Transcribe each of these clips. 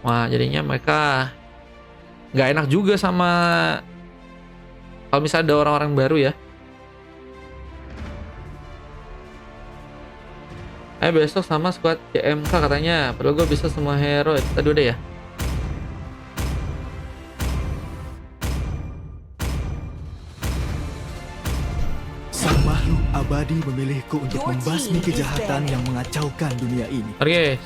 Wah, jadinya mereka nggak enak juga sama kalau misalnya ada orang-orang baru ya. Besok sama squad CMK katanya. Padahal gue bisa semua hero. Itu tadi udah ya. Sang makhluk abadi memilihku untuk membasmi kejahatan yang mengacaukan dunia ini. Oke.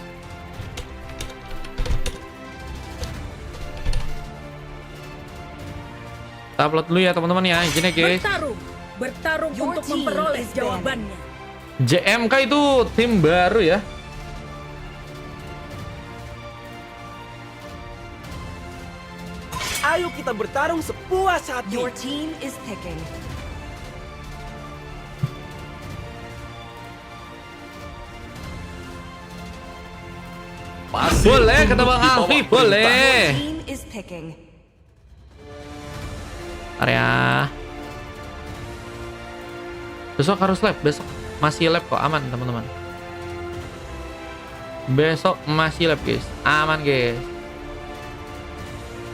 Kita upload dulu ya teman-teman ya. Izinnya guys. Bertarung untuk memperoleh jawabannya. JMK itu tim baru ya. Ayo kita bertarung sepuas hati. Your team is picking. Boleh kata Bang Alfi, boleh. Your team is picking. Area. Besok harus lab, besok masih lab kok, aman teman-teman. Besok masih lab guys, aman guys.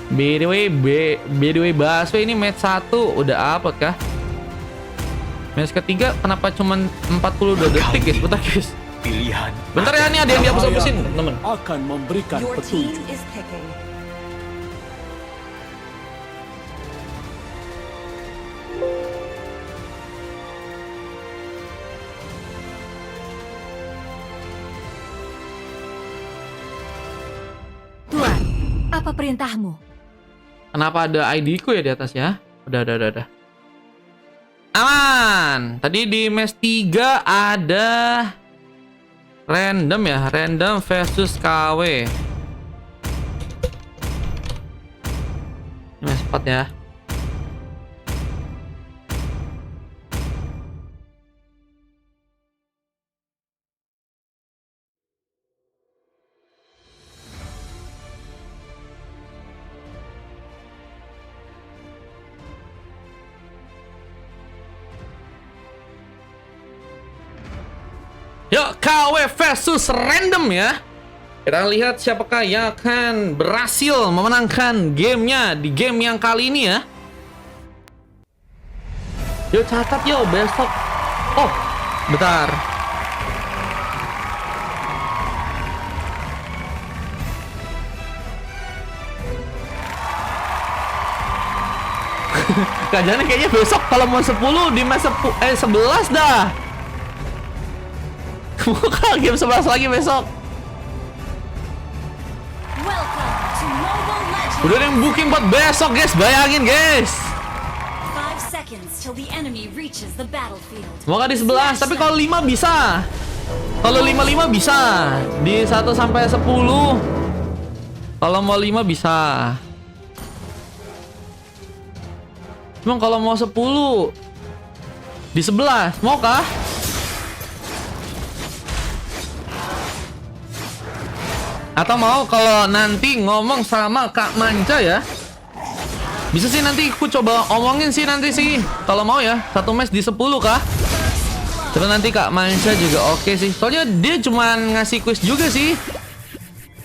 By the way, Baswe ini match 1 udah upload kah? Match ketiga kenapa cuman 42 detik guys, bentar guys. Pilihan. Bentar ya, ini ada yang dihapus-hapusin teman. Akan memberikan Your team petunjuk. is picking. Tuan, apa perintahmu? Kenapa ada ID ku ya di atas ya? Udah. Aman. Tadi di match 3 ada random ya, random versus KW. Ini match 4 ya. Yuk, KW versus random ya. Kita lihat siapakah yang akan berhasil memenangkan gamenya di game yang kali ini ya. Yuk catat yuk besok. Oh, bentar. Kajannya kayaknya besok kalau mau 10 di match 11 dah. Buka game 11 lagi besok. Welcome to Mobile Legends. Udah ada yang booking buat besok guys, bayangin guys. 5 seconds till the enemy reaches the battlefield. Semoga di 11, tapi kalau 5 bisa. Kalau 5 bisa. Di 1 sampai 10. Kalau mau 5 bisa. Emang kalau mau 10 di 11, mau kah? Atau mau kalau nanti ngomong sama Kak Manca ya? Bisa sih nanti aku coba omongin sih nanti sih. Kalau mau ya, 1 match di 10 kah? Terus nanti Kak Manca juga oke sih. Soalnya dia cuman ngasih quiz juga sih.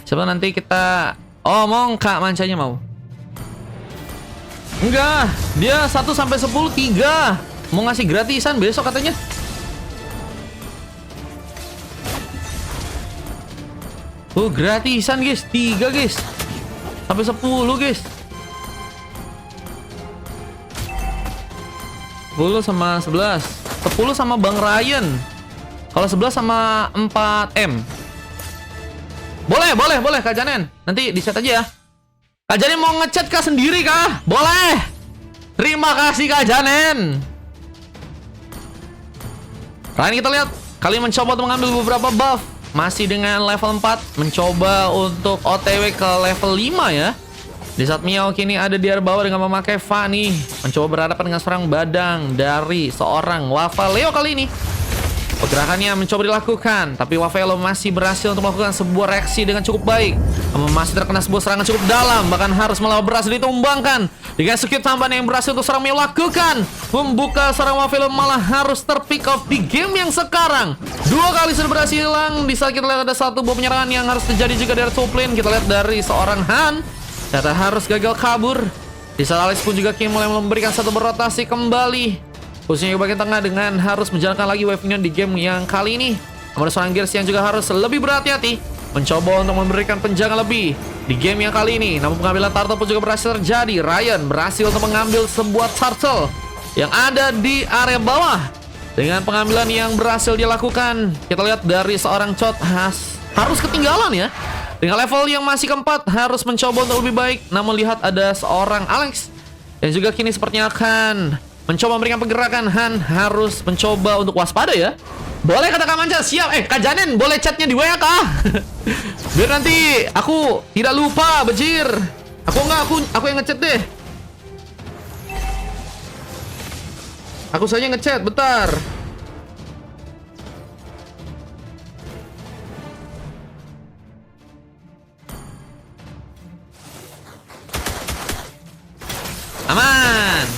Coba nanti kita omong Kak Mancanya mau. Enggak, dia 1 sampai 10 3. Mau ngasih gratisan besok katanya. Oh, gratisan guys, 3 guys. Sampai 10 guys. 10 sama 11. 10 sama Bang Ryan. Kalau 11 sama 4M. Boleh Kak Janen. Nanti di chat aja ya. Kak Janen mau ngechat kah sendiri kah? Boleh. Terima kasih Kak Janen. Ryan kita lihat. Kali mencoba untuk mengambil beberapa buff. Masih dengan level 4, mencoba untuk OTW ke level 5 ya. Di saat Miao kini ada di area bawah dengan memakai Fanny, mencoba berhadapan dengan seorang badang dari seorang Lava Leo kali ini. Pergerakannya mencoba dilakukan, tapi Wavelo masih berhasil untuk melakukan sebuah reaksi dengan cukup baik. Namun masih terkena sebuah serangan cukup dalam, bahkan harus malah berhasil ditumbangkan. Dengan skill tambahan yang berhasil untuk seorang Mio lakukan, membuka seorang Wavelo malah harus terpick off di game yang sekarang. 2 kali sudah berhasil hilang. Di saat kita lihat ada satu buah penyerangan yang harus terjadi juga dari top lane. Kita lihat dari seorang Han, ternyata harus gagal kabur. Di saat Alex pun juga kini mulai memberikan satu berotasi kembali, khususnya di bagian tengah dengan harus menjalankan lagi wave minion di game yang kali ini. Namun seorang Gears yang juga harus lebih berhati-hati, mencoba untuk memberikan penjaga lebih di game yang kali ini. Namun pengambilan turtle pun juga berhasil terjadi. Ryan berhasil untuk mengambil sebuah turtle yang ada di area bawah. Dengan pengambilan yang berhasil dilakukan, kita lihat dari seorang Chot harus ketinggalan ya. Dengan level yang masih keempat, harus mencoba untuk lebih baik. Namun lihat ada seorang Alex yang juga kini sepertinya akan mencoba memberikan pergerakan. Han harus mencoba untuk waspada ya. Boleh kata Kak Manja, siap. Kak Janen, boleh chatnya di WA Kak. Biar nanti aku tidak lupa, bejir. Aku yang ngechat deh. Aku saja ngechat, bentar. Aman.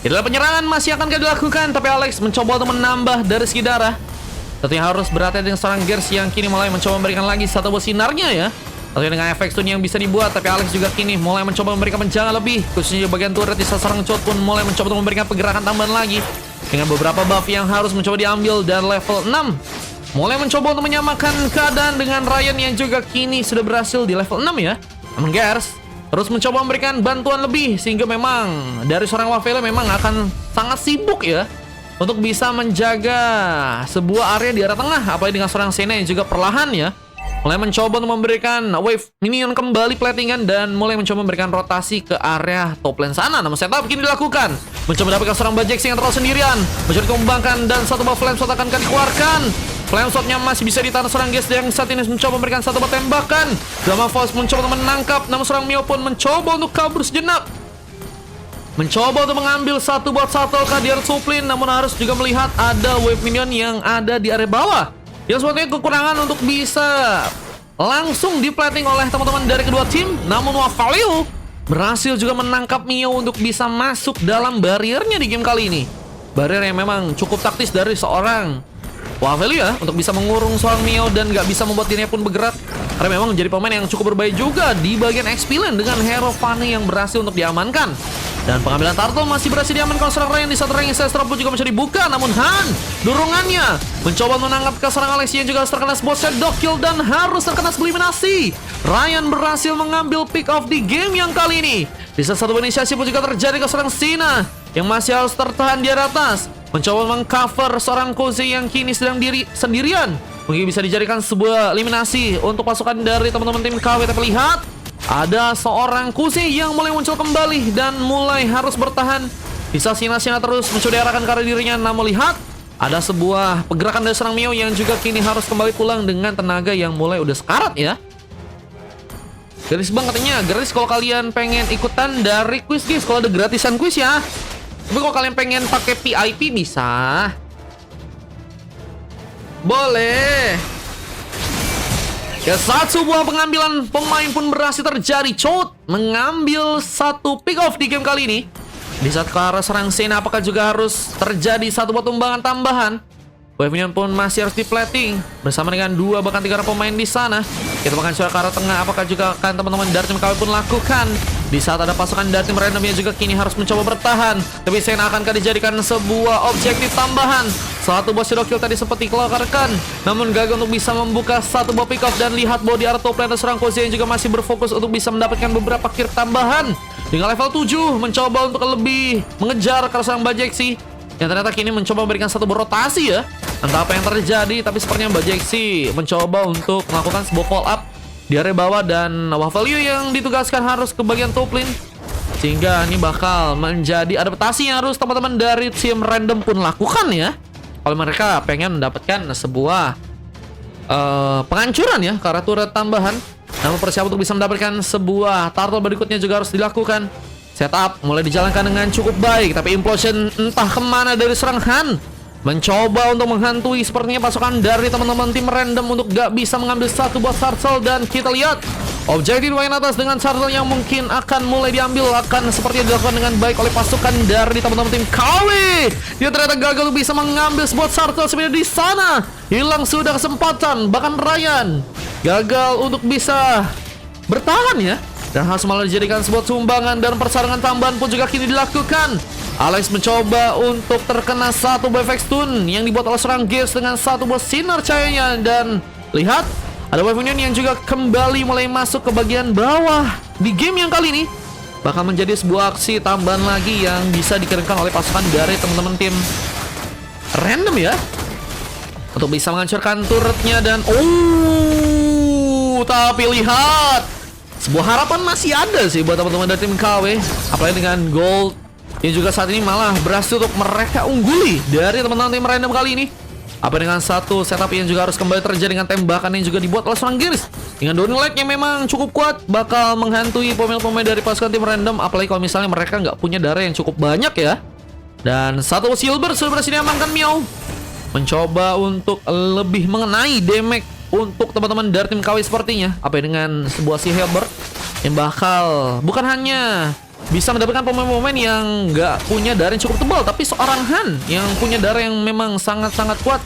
Itulah penyerangan masih akan dilakukan, tapi Alex mencoba untuk menambah dari segi darah. Tentunya harus berhati-hati dengan seorang Gears yang kini mulai mencoba memberikan lagi satu buah sinarnya ya. Tentunya dengan efek stun yang bisa dibuat, tapi Alex juga kini mulai mencoba memberikan penjaga lebih, khususnya di bagian turret. Di saat seorang Chot pun mulai mencoba untuk memberikan pergerakan tambahan lagi dengan beberapa buff yang harus mencoba diambil dan level 6. Mulai mencoba untuk menyamakan keadaan dengan Ryan yang juga kini sudah berhasil di level 6 ya. Namun Gears terus mencoba memberikan bantuan lebih, sehingga memang dari seorang Wavelo memang akan sangat sibuk ya untuk bisa menjaga sebuah area di arah tengah. Apalagi dengan seorang Sena yang juga perlahan ya mulai mencoba untuk memberikan wave minion kembali platingan dan mulai mencoba memberikan rotasi ke area top lane sana. Namun setup kini dilakukan, mencoba mendapatkan seorang Bajexi yang terlalu sendirian, mencoba dikembangkan dan satu buff flame shot akan dikeluarkan. Flame shotnya masih bisa ditahan seorang Gears yang saat ini mencoba memberikan satu buah tembakan. Drama Force mencoba untuk menangkap, namun seorang Mio pun mencoba untuk kabur sejenak, mencoba untuk mengambil satu buah shuttle ke di area top lane. Namun harus juga melihat ada wave minion yang ada di area bawah yang sebetulnya kekurangan untuk bisa langsung diplating oleh teman-teman dari kedua tim. Namun Wavelo berhasil juga menangkap Mio untuk bisa masuk dalam barriernya di game kali ini. Barrier yang memang cukup taktis dari seorang Wavelo ya, untuk bisa mengurung seorang Mio dan gak bisa membuat dirinya pun bergerak, karena memang menjadi pemain yang cukup berbahaya juga di bagian XP lane dengan hero Fanny yang berhasil untuk diamankan. Dan pengambilan turtle masih berhasil diamankan seorang Ryan. Di satu ring Ancestral pun juga bisa dibuka, namun Han dorongannya mencoba menangkap ke seorang Alex yang juga terkena sebuah shadow kill dan harus terkena eliminasi. Ryan berhasil mengambil pick off di game yang kali ini. Di saat satu inisiasi pun juga terjadi ke seorang Sina yang masih harus tertahan di atas, mencoba mengcover seorang Koze yang kini sedang sendirian. Mungkin bisa dijadikan sebuah eliminasi untuk pasukan dari teman-teman tim KW. Tapi lihat, ada seorang Koze yang mulai muncul kembali dan mulai harus bertahan. Bisa Sina terus mencoba diarahkan ke arah dirinya. Namun lihat, ada sebuah pergerakan dari seorang Mio yang juga kini harus kembali pulang dengan tenaga yang mulai udah sekarat ya. Gratis bang katanya, gratis kalau kalian pengen ikutan dari quiz guys. Kalau ada gratisan quiz ya. Tapi kalau kalian pengen pakai VIP bisa. Boleh. Ya, saat sebuah pengambilan pemain pun berhasil terjadi. Chot mengambil satu pick off di game kali ini. Di saat ke arah serang Sena, apakah juga harus terjadi satu buah tumbangan tambahan? Wave minion pun masih harus diplating bersama dengan 2 bahkan 3 orang pemain di sana. Kita makan suara ke arah tengah, apakah juga akan teman-teman dari tim KW pun lakukan? Di saat ada pasukan dari tim random yang juga kini harus mencoba bertahan, tapi Sena akankah dijadikan sebuah objektif tambahan? Satu buah shadow kill tadi sempat dikeluarkan, namun gagal untuk bisa membuka satu buah pick off. Dan lihat bahwa di arah top lane seorang Koze yang juga masih berfokus untuk bisa mendapatkan beberapa kill tambahan. Dengan level 7 mencoba untuk lebih mengejar ke seorang Bajexi yang ternyata kini mencoba memberikan satu berotasi ya. Entah apa yang terjadi, tapi sepertinya Bajexi mencoba untuk melakukan sebuah follow up di area bawah, dan Wavelo yang ditugaskan harus ke bagian top lane, sehingga ini bakal menjadi adaptasi yang harus teman-teman dari tim random pun lakukan ya, kalau mereka pengen mendapatkan sebuah penghancuran ya ke arah turret tambahan. Namun persiapan untuk bisa mendapatkan sebuah turtle berikutnya juga harus dilakukan. Setup mulai dijalankan dengan cukup baik, tapi implosion entah kemana dari serang Han mencoba untuk menghantui sepertinya pasukan dari teman-teman tim random untuk gak bisa mengambil satu buah turtle. Dan kita lihat objektif di bagian atas dengan turtle yang mungkin akan mulai diambil akan seperti yang dilakukan dengan baik oleh pasukan dari teman-teman tim KW. Dia ternyata gagal untuk bisa mengambil sebuah turtle sebenarnya di sana. Hilang sudah kesempatan, bahkan Ryan gagal untuk bisa bertahan ya, dan harus malah dijadikan sebuah sumbangan. Dan persarangan tambahan pun juga kini dilakukan. Alex mencoba untuk terkena satu buah efek stun yang dibuat oleh seorang Gears dengan satu buah sinar cahayanya. Dan lihat, ada buah minion yang juga kembali mulai masuk ke bagian bawah di game yang kali ini. Bakal menjadi sebuah aksi tambahan lagi yang bisa dikirimkan oleh pasukan dari teman-teman tim random ya, untuk bisa menghancurkan turretnya. Dan tapi lihat, sebuah harapan masih ada sih buat teman-teman dari tim KW. Apalagi dengan gold yang juga saat ini malah berhasil untuk mereka ungguli dari teman-teman tim random kali ini. Apa dengan satu setup yang juga harus kembali terjadi dengan tembakan yang juga dibuat oleh seorang Gears dengan Downing Light yang memang cukup kuat, bakal menghantui pemain-pemain dari pasukan tim random. Apalagi kalau misalnya mereka nggak punya darah yang cukup banyak ya. Dan satu silver sudah berhasil diamankan. Miao mencoba untuk lebih mengenai damage untuk teman-teman dari tim KW sepertinya. Apa dengan sebuah si Hilbert yang bakal bukan hanya bisa mendapatkan pemain-pemain yang nggak punya darah yang cukup tebal, tapi seorang Han yang punya darah yang memang sangat-sangat kuat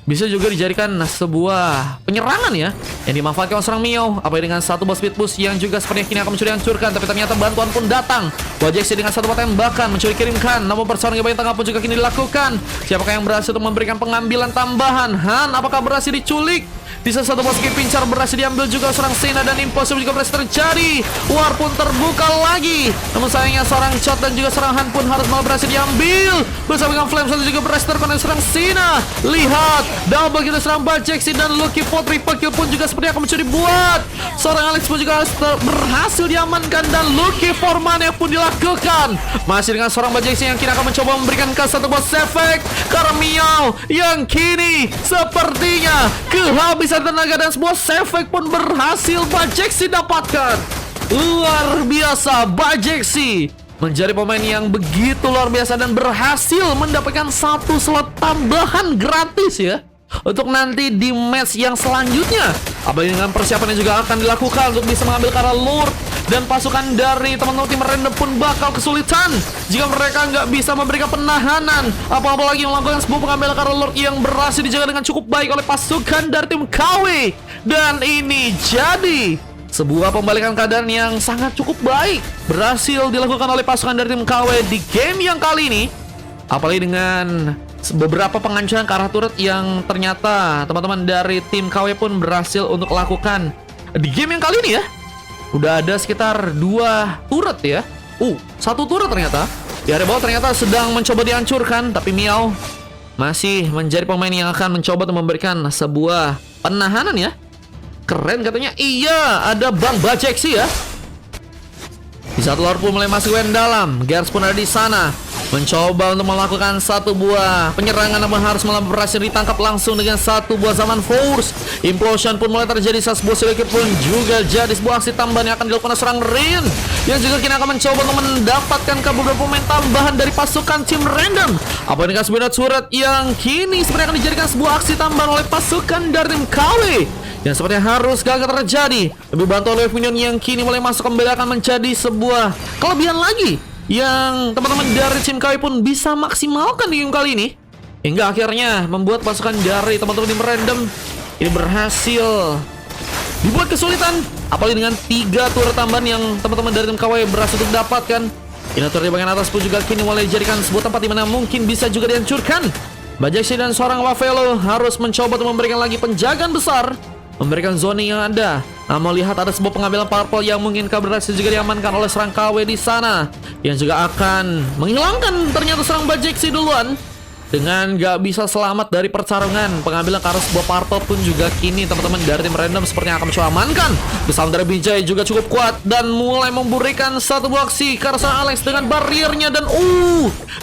bisa juga dijadikan sebuah penyerangan ya, yang dimanfaatkan oleh seorang Miao. Apa dengan satu boss speed push yang juga sepertinya kini akan mencuri hancurkan, tapi ternyata bantuan pun datang. Wajek dengan satu tembakan mencuri kirimkan, namun persawaran di bagian tengah pun juga kini dilakukan. Siapakah yang berhasil untuk memberikan pengambilan tambahan? Han apakah berhasil diculik? Di satu boss kill pincar berhasil diambil juga seorang Sena, dan impossible juga berhasil terjadi. War pun terbuka lagi, namun sayangnya seorang Chot dan juga seorang Han pun harus malah berhasil diambil. Bersama dengan Flame satu juga berhasil terkonek seorang Sena. Lihat, double kill serang Bajeksi, dan Lucky Pot triple kill pun juga sepertinya akan mencuri buat seorang Alex pun juga berhasil diamankan, dan Lucky Formane pun dilakukan. Masih dengan seorang Bajeksi yang kini akan mencoba memberikan ke satu boss efek karena Miao yang kini sepertinya kehabisan tenaga, dan sebuah efek pun berhasil Bajeksi dapatkan. Luar biasa, Bajeksi menjadi pemain yang begitu luar biasa dan berhasil mendapatkan satu slot tambahan gratis ya, untuk nanti di match yang selanjutnya. Apalagi dengan persiapan yang juga akan dilakukan untuk bisa mengambil Kara Lord, dan pasukan dari teman-teman tim random pun bakal kesulitan jika mereka nggak bisa memberikan penahanan, apalagi melakukan sebuah pengambilan Kara Lord yang berhasil dijaga dengan cukup baik oleh pasukan dari tim KW. Dan ini jadi sebuah pembalikan keadaan yang sangat cukup baik berhasil dilakukan oleh pasukan dari tim KW di game yang kali ini. Apalagi dengan beberapa penghancuran ke arah turret yang ternyata teman-teman dari tim KW pun berhasil untuk lakukan di game yang kali ini ya. Udah ada sekitar 2 turret ya. Satu turret ternyata di area bawah ternyata sedang mencoba dihancurkan, tapi Miao masih menjadi pemain yang akan mencoba untuk memberikan sebuah penahanan ya. Keren katanya. Iya, ada Bang Bajeksi ya. Di saat Lord pun mulai masuk ke dalam, Gears pun ada di sana mencoba untuk melakukan satu buah penyerangan, namun harus malah berhasil ditangkap langsung dengan satu buah zaman force. Implosion pun mulai terjadi saat sebuah sedikit pun juga jadi sebuah aksi tambahan yang akan dilakukan oleh seorang Rin, yang juga kini akan mencoba untuk mendapatkan ke beberapa pemain tambahan dari pasukan tim random. Apa dengan sebuah surat yang kini sebenarnya akan dijadikan sebuah aksi tambahan oleh pasukan dari tim KW, yang sepertinya harus gagal terjadi. Lebih bantu oleh Minion yang kini mulai masuk kembali akan menjadi sebuah kelebihan lagi yang teman-teman dari tim KW pun bisa maksimalkan di game kali ini, hingga akhirnya membuat pasukan dari teman-teman tim random ini berhasil dibuat kesulitan. Apalagi dengan 3 turret tambahan yang teman-teman dari tim KW berhasil untuk dapatkan. Ini turret di bagian atas pun juga kini mulai dijadikan sebuah tempat di mana mungkin bisa juga dihancurkan. Bajeksi dan seorang Wavelo harus mencoba untuk memberikan lagi penjagaan besar, memberikan zoning yang ada. Namun lihat, ada sebuah pengambilan purple yang mungkin berhasil juga diamankan oleh serang KW di sana, yang juga akan menghilangkan ternyata serang Bajeksi duluan dengan gak bisa selamat dari pertarungan pengambilan karena sebuah purple pun juga kini teman-teman dari tim random sepertinya akan mencoba amankan. Kesalahan dari Bijay juga cukup kuat dan mulai memberikan satu buah aksi karena Alex dengan barriernya, dan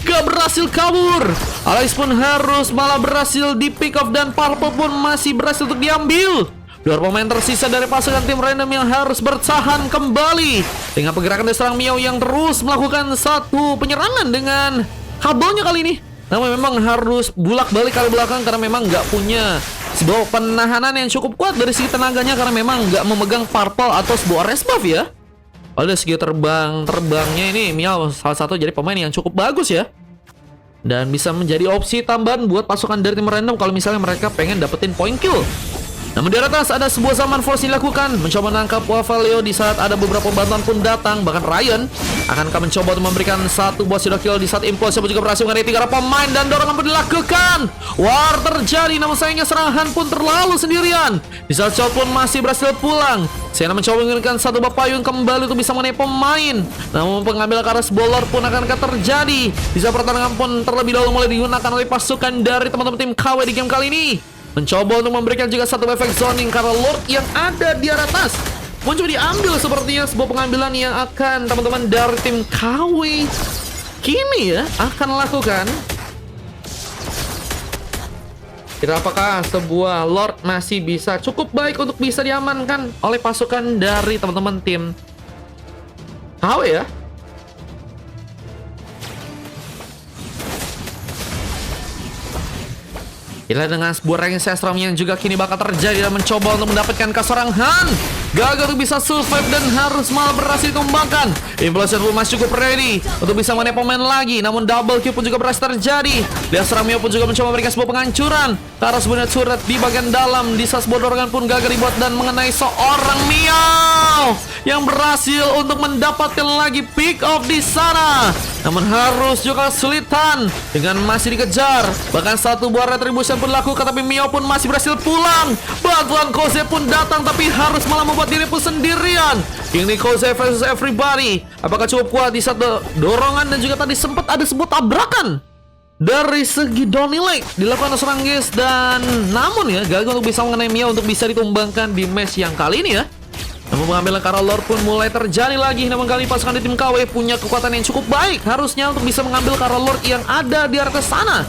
gak berhasil kabur. Alex pun harus malah berhasil di pick off, dan purple pun masih berhasil untuk diambil. 2 pemain tersisa dari pasukan tim random yang harus bertahan kembali dengan pergerakan dari serang Miao yang terus melakukan satu penyerangan dengan kabelnya kali ini. namun memang harus bulak-balik kali belakang karena memang nggak punya sebuah penahanan yang cukup kuat dari segi tenaganya karena memang nggak memegang purple atau sebuah rest buff ya. Oleh segi terbangnya ini Miao salah satu jadi pemain yang cukup bagus ya. Dan bisa menjadi opsi tambahan buat pasukan dari tim random kalau misalnya mereka pengen dapetin point kill. Namun di atas ada sebuah zaman force dilakukan, mencoba menangkap Wavaleo di saat ada beberapa bantuan pun datang. Bahkan Ryan akankah mencoba untuk memberikan satu buah sudah kill di saat Impulse juga berhasil mengenai 3 pemain dan dorongan pun dilakukan. War terjadi namun sayangnya serangan pun terlalu sendirian. Di saat shot pun masih berhasil pulang. Sienna mencoba mengirimkan satu buah payung kembali untuk bisa mengenai pemain. Namun pengambil ke arah bolor pun akankah terjadi. Di saat pertarungan pun terlebih dahulu mulai digunakan oleh pasukan dari teman-teman tim KW di game kali ini. Mencoba untuk memberikan juga satu efek zoning karena Lord yang ada di atas muncul diambil sepertinya sebuah pengambilan yang akan teman-teman dari tim KW kini ya akan lakukan. Kira apakah sebuah Lord masih bisa cukup baik untuk bisa diamankan oleh pasukan dari teman-teman tim KW ya. Inilah dengan sebuah ranking Sestrom yang juga kini bakal terjadi dan mencoba untuk mendapatkan keserangan. Gagal untuk bisa survive dan harus malah berhasil ditumbangkan. Implosion pun masih cukup ready untuk bisa mengenai pemain lagi. Namun double kill pun juga berhasil terjadi. Lihat Ramio pun juga mencoba memberikan sebuah penghancuran. Karena sebenarnya turret di bagian dalam di sebuah dorongan pun gagal dibuat dan mengenai seorang Miao yang berhasil untuk mendapatkan lagi pick off di sana. Namun harus juga kesulitan dengan masih dikejar. Bahkan satu buah retribution pun dilakukan tapi Miao pun masih berhasil pulang. Bantuan Koze pun datang tapi harus malah membuat diri pun sendirian. Ini Koze versus everybody. Apakah cukup kuat di saat dorongan dan juga tadi sempat ada sebuah tabrakan dari segi Donny Lake dilakukan serang guys dan namun ya gagal untuk bisa mengenai Miao untuk bisa ditumbangkan di match yang kali ini ya. Namun pengambilan Kara Lord pun mulai terjadi lagi. Namun kali pasukan di tim KW punya kekuatan yang cukup baik harusnya untuk bisa mengambil Kara Lord yang ada di atas sana.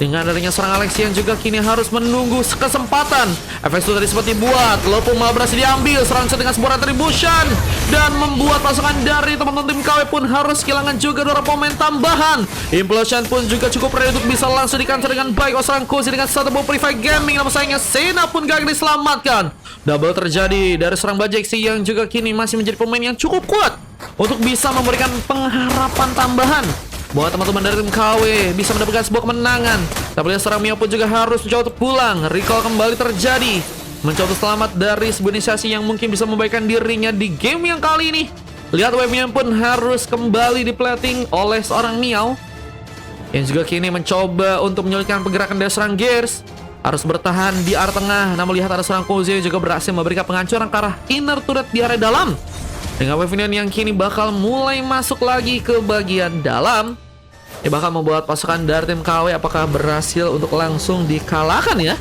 Dengan adanya serang Alexian juga kini harus menunggu kesempatan. Efek itu tadi sempat dibuat, Lord pun malah berhasil diambil serang dengan sebuah retribution dan membuat pasukan dari teman-teman tim KW pun harus kehilangan juga 2 pemain tambahan. Implosion pun juga cukup ready untuk bisa langsung di-counter dengan baik oleh serang Kozi dengan satu buah Purify Gaming. Namun sayangnya Sena pun gagal diselamatkan. Double terjadi dari serang Bajeksi yang juga kini masih menjadi pemain yang cukup kuat untuk bisa memberikan pengharapan tambahan buat teman-teman dari tim KW bisa mendapatkan sebuah kemenangan. Tapi lihat serang Miao pun juga harus mencoba untuk pulang. Recall kembali terjadi, mencoba selamat dari sebuah inisiasi yang mungkin bisa membaikkan dirinya di game yang kali ini. Lihat webnya pun harus kembali diplating oleh seorang Miao yang juga kini mencoba untuk menyulitkan pergerakan dari serang Gears. Harus bertahan di area tengah. Namun lihat ada serang Koze juga berhasil memberikan penghancuran ke arah inner turret di area dalam. Dengan Pavilion yang kini bakal mulai masuk lagi ke bagian dalam. Ini bakal membuat pasukan dari tim KW apakah berhasil untuk langsung dikalahkan ya.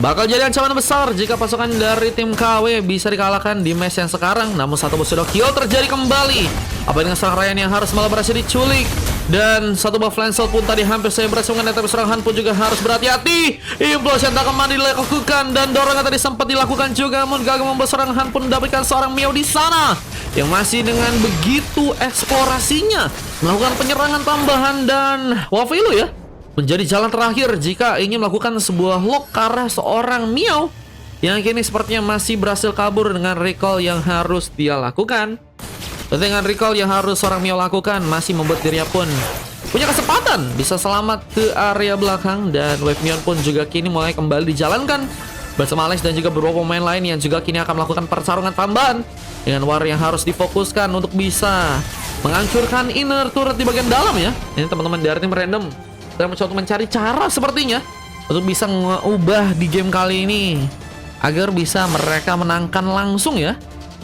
Bakal jadi ancaman besar jika pasukan dari tim KW bisa dikalahkan di match yang sekarang. Namun satu sudah kill terjadi kembali. Apa dengan serang Ryan yang harus malah berhasil diculik. Dan satu buff Lancel pun tadi hampir saya berhasil mengenai, tapi serangan pun juga harus berhati-hati. Implosion tak kembali dilakukan dan dorongan tadi sempat dilakukan juga, namun gagal membuat serangan pun mendapatkan seorang Miao di sana yang masih dengan begitu eksplorasinya melakukan penyerangan tambahan. Dan Wavilu ya menjadi jalan terakhir jika ingin melakukan sebuah lock ke arah seorang Miao yang kini sepertinya masih berhasil kabur dengan recall yang harus dia lakukan. Dengan recall yang harus seorang Miao lakukan masih membuat dirinya pun punya kesempatan bisa selamat ke area belakang. Dan Wave Mion pun juga kini mulai kembali dijalankan bersama Alex dan juga beberapa pemain lain yang juga kini akan melakukan pertarungan tambahan dengan war yang harus difokuskan untuk bisa menghancurkan inner turret di bagian dalam ya. Ini teman-teman dari tim random sedang mencoba mencari cara sepertinya untuk bisa mengubah di game kali ini agar bisa mereka menangkan langsung ya.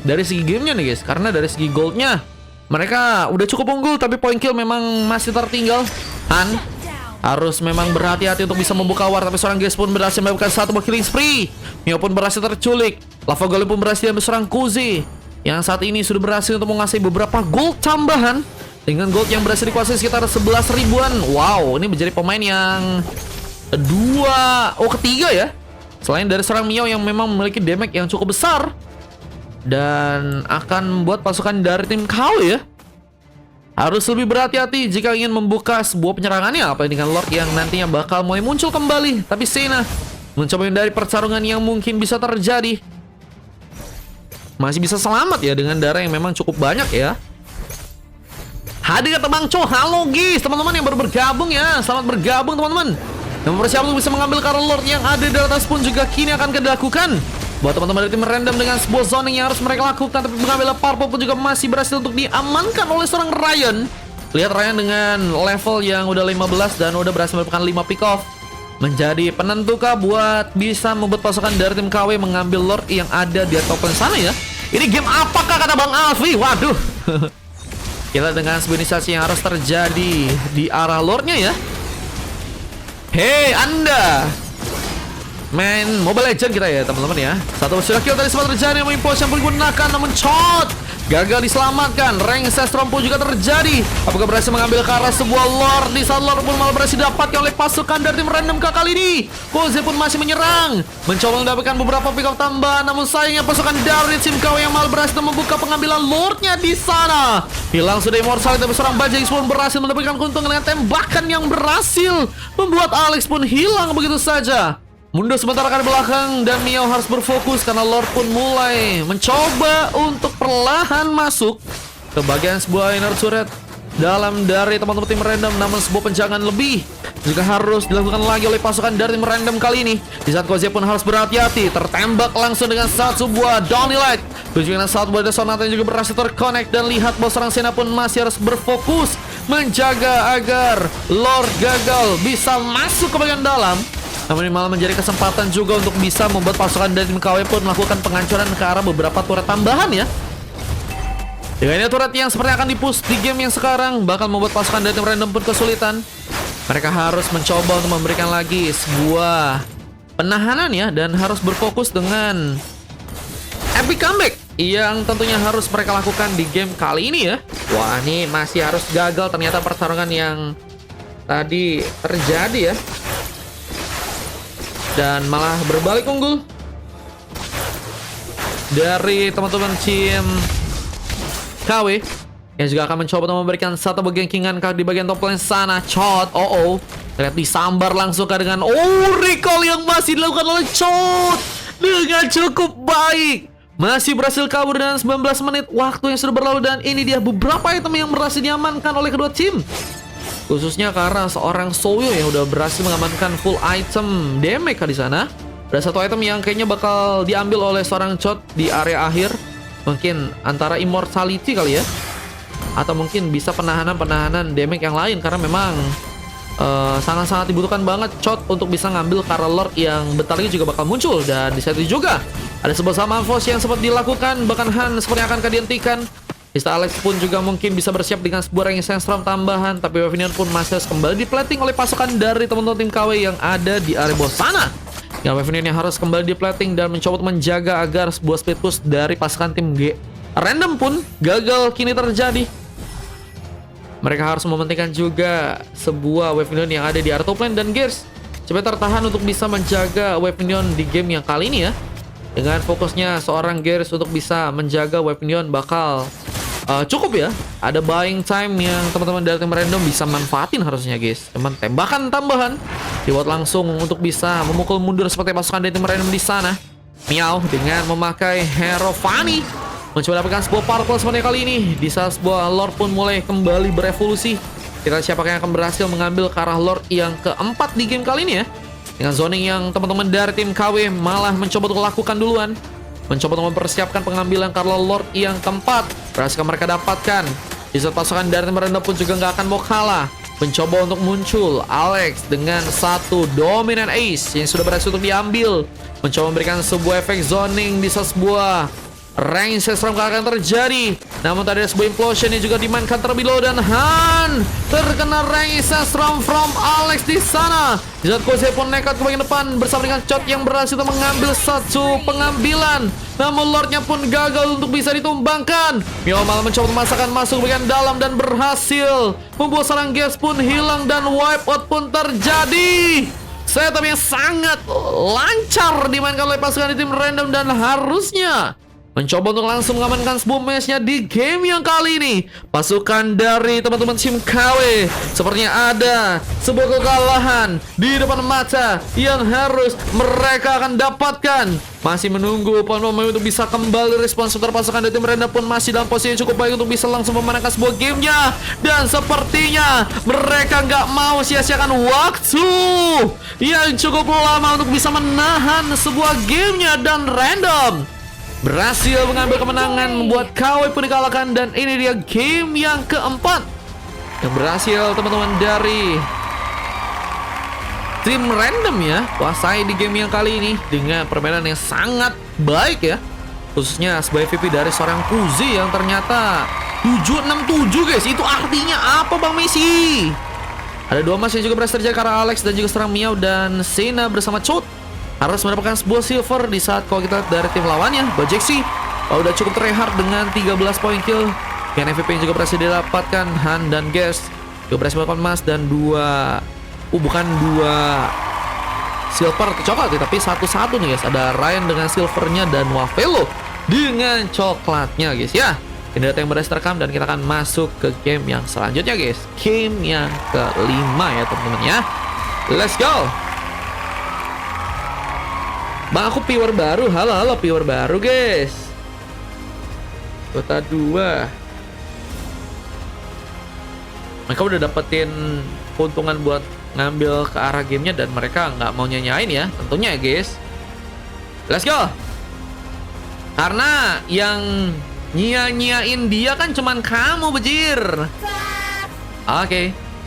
Dari segi gamenya nih guys, karena dari segi goldnya mereka udah cukup unggul, tapi point kill memang masih tertinggal. Han harus memang berhati-hati untuk bisa membuka war, tapi seorang guys pun berhasil melakukan satu killing spree. Mio pun berhasil terculik. Lava Golem pun berhasil ambil seorang Kuzi yang saat ini sudah berhasil untuk menguasai beberapa gold tambahan dengan gold yang berhasil dikuasai sekitar 11 ribuan. Wow, ini menjadi pemain yang ketiga ya, selain dari seorang Mio yang memang memiliki damage yang cukup besar dan akan membuat pasukan dari tim KW ya harus lebih berhati-hati jika ingin membuka sebuah penyerangannya, apalagi dengan Lord yang nantinya bakal mulai muncul kembali. Tapi Sena mencoba menghindari pertarungan yang mungkin bisa terjadi. Masih bisa selamat ya dengan darah yang memang cukup banyak ya. Hadir kata Bang Co, halo guys, teman-teman yang baru bergabung ya. Selamat bergabung teman-teman. Dan mempersiapkan untuk bisa mengambil Karl Lord yang ada di atas pun juga kini akan dilakukan. Buat teman-teman dari tim random dengan sebuah zoning yang harus mereka lakukan, tapi pengambil purple pun juga masih berhasil untuk diamankan oleh seorang Ryan. Lihat Ryan dengan level yang udah 15 dan udah berhasil melakukan 5 pick off. Menjadi penentukah buat bisa membuat pasukan dari tim KW mengambil Lord yang ada di top lane sana ya. Ini game apakah kata Bang Alfi? Waduh. Kita dengan sebuah inisiasi yang harus terjadi di arah Lordnya ya. Hei Anda main Mobile Legend kita ya teman-teman ya. Satu sudah kill tadi sempat terjadi, namun impulse yang digunakan namun shot gagal diselamatkan. Rank Sestrom pun juga terjadi. Apakah berhasil mengambil ke arah sebuah Lord? Di saat Lord pun malah berhasil didapatkan oleh pasukan dari tim random kali ini. Koze pun masih menyerang, mencoba mendapatkan beberapa pick up tambahan, namun sayangnya pasukan dari tim KW yang malah berhasil membuka pengambilan Lordnya di sana. Hilang sudah immortal, tapi seorang Bajai pun berhasil mendapatkan keuntungan dengan tembakan yang berhasil membuat Alex pun hilang begitu saja. Mundur sementara ke belakang dan Miao harus berfokus karena Lord pun mulai mencoba untuk perlahan masuk ke bagian sebuah inner turret dalam dari teman-teman tim random, namun sebuah penjagaan lebih juga harus dilakukan lagi oleh pasukan dari tim random kali ini. Di saat Koze pun harus berhati-hati, tertembak langsung dengan satu buah Donny Light. Tujuan saat buah Sonata yang juga berhasil terconnect, dan lihat bos serang Sena pun masih harus berfokus menjaga agar Lord gagal bisa masuk ke bagian dalam. Namun ini malah menjadi kesempatan juga untuk bisa membuat pasukan dari tim KW pun melakukan penghancuran ke arah beberapa turret tambahan ya. Dengan ini turret yang sepertinya akan dipush di game yang sekarang bakal membuat pasukan dari tim random pun kesulitan. Mereka harus mencoba untuk memberikan lagi sebuah penahanan ya, dan harus berfokus dengan epic comeback yang tentunya harus mereka lakukan di game kali ini ya. Wah, ini masih harus gagal ternyata pertarungan yang tadi terjadi ya. Dan malah berbalik unggul dari teman-teman tim KW yang juga akan mencoba untuk memberikan satu bagian kingan di bagian top lane sana. Chot, terlihat disambar langsung dengan recall yang masih dilakukan oleh Chot dengan cukup baik. Masih berhasil kabur dengan 19 menit waktu yang sudah berlalu, dan ini dia beberapa item yang berhasil diamankan oleh kedua tim. Khususnya karena seorang Soyo yang udah berhasil mengamankan full item damage di sana. Ada satu item yang kayaknya bakal diambil oleh seorang Chot di area akhir. Mungkin antara immortality kali ya, atau mungkin bisa penahanan damage yang lain, karena memang sangat-sangat dibutuhkan banget Chot untuk bisa ngambil Karl Lord yang bentar lagi juga bakal muncul. Dan di saat itu juga ada sebuah sama force yang sempat dilakukan, bahkan Han seperti akan dihentikan. Mr. Alex pun juga mungkin bisa bersiap dengan sebuah range Sandstorm tambahan, tapi Wavinion pun masih harus kembali diplating oleh pasukan dari teman-teman tim KW yang ada di area bawah sana. Yang Wavinion yang harus kembali diplating dan mencoba untuk menjaga agar sebuah speed push dari pasukan tim G random pun gagal kini terjadi. Mereka harus mementingkan juga sebuah Wavinion yang ada di area top lane, dan Gears coba tertahan untuk bisa menjaga Wavinion di game yang kali ini ya. Dengan fokusnya seorang Gears untuk bisa menjaga Wavinion bakal cukup ya. Ada buying time yang teman-teman dari tim random bisa manfaatin harusnya guys. Teman tembakan tambahan dibuat langsung untuk bisa memukul mundur seperti pasukan dari tim random di sana. Miao dengan memakai Hero Fanny mencoba dapatkan sebuah purple seperti kali ini. Di saat sebuah Lord pun mulai kembali berevolusi. Kita lihat siapakah yang akan berhasil mengambil ke arah Lord yang keempat di game kali ini ya. Dengan zoning yang teman-teman dari tim KW malah mencoba untuk lakukan duluan. Mencoba untuk mempersiapkan pengambilan Karl Lord yang keempat. Berhasil mereka dapatkan. Di saat pasukan dari tim random pun juga nggak akan mau kalah. Mencoba untuk muncul Alex dengan satu dominant ace yang sudah berhasil untuk diambil. Mencoba memberikan sebuah efek zoning di saat sebuah range Sestrom akan terjadi. Namun tadi ada sebuah implosion yang juga dimainkan terlebih dahulu, dan Han terkena range Sestrom from Alex di sana. Di saat Koze pun nekat ke bagian depan bersama dengan Chot yang berhasil untuk mengambil satu pengambilan. Namun Lordnya pun gagal untuk bisa ditumbangkan. Miao malah mencoba memasakkan masuk bagian dalam dan berhasil membuat sarang Gears pun hilang, dan wipe out pun terjadi. Setup yang sangat lancar dimainkan oleh pasukan di tim random, dan harusnya mencoba untuk langsung mengamankan sebuah matchnya di game yang kali ini. Pasukan dari teman-teman tim KW sepertinya ada sebuah kekalahan di depan mata yang harus mereka akan dapatkan. Masih menunggu Ponomae untuk bisa kembali respons. Sementara pasukan dari tim Random pun masih dalam posisi yang cukup baik untuk bisa langsung memenangkan sebuah gamenya. Dan sepertinya mereka nggak mau sia-siakan waktu yang cukup lama untuk bisa menahan sebuah gamenya. Dan Random berhasil mengambil kemenangan, membuat KW pun dikalahkan. Dan ini dia game yang keempat yang berhasil teman-teman dari tim Random ya kuasai di game yang kali ini dengan permainan yang sangat baik ya, khususnya sebagai VP dari seorang Kuzi yang ternyata 767 guys. Itu artinya apa Bang Messi? Ada dua match yang juga berhasil terjadi karena Alex dan juga serang Miao dan Sena bersama Chot harus mendapatkan sebuah silver di saat kalau kita lihat dari tim lawannya Bajeksi udah cukup terlihat dengan 13 poin kill. Dan MVP yang juga berhasil didapatkan Han dan Guest juga berhasil mendapatkan emas dan dua silver atau coklat ya, tapi satu-satu nih guys. Ada Ryan dengan silvernya dan Wavelo dengan coklatnya guys ya. Ini data yang berhasil terekam dan kita akan masuk ke game yang selanjutnya guys. Game yang kelima ya teman-teman ya. Let's go. Bang, aku viewer baru. Halo viewer baru guys. Dota 2. Mereka udah dapetin keuntungan buat ngambil ke arah gamenya dan mereka nggak mau nyanyain ya tentunya ya guys. Let's go. Karena yang nyia-nyiain dia kan cuman kamu bejir. Oke.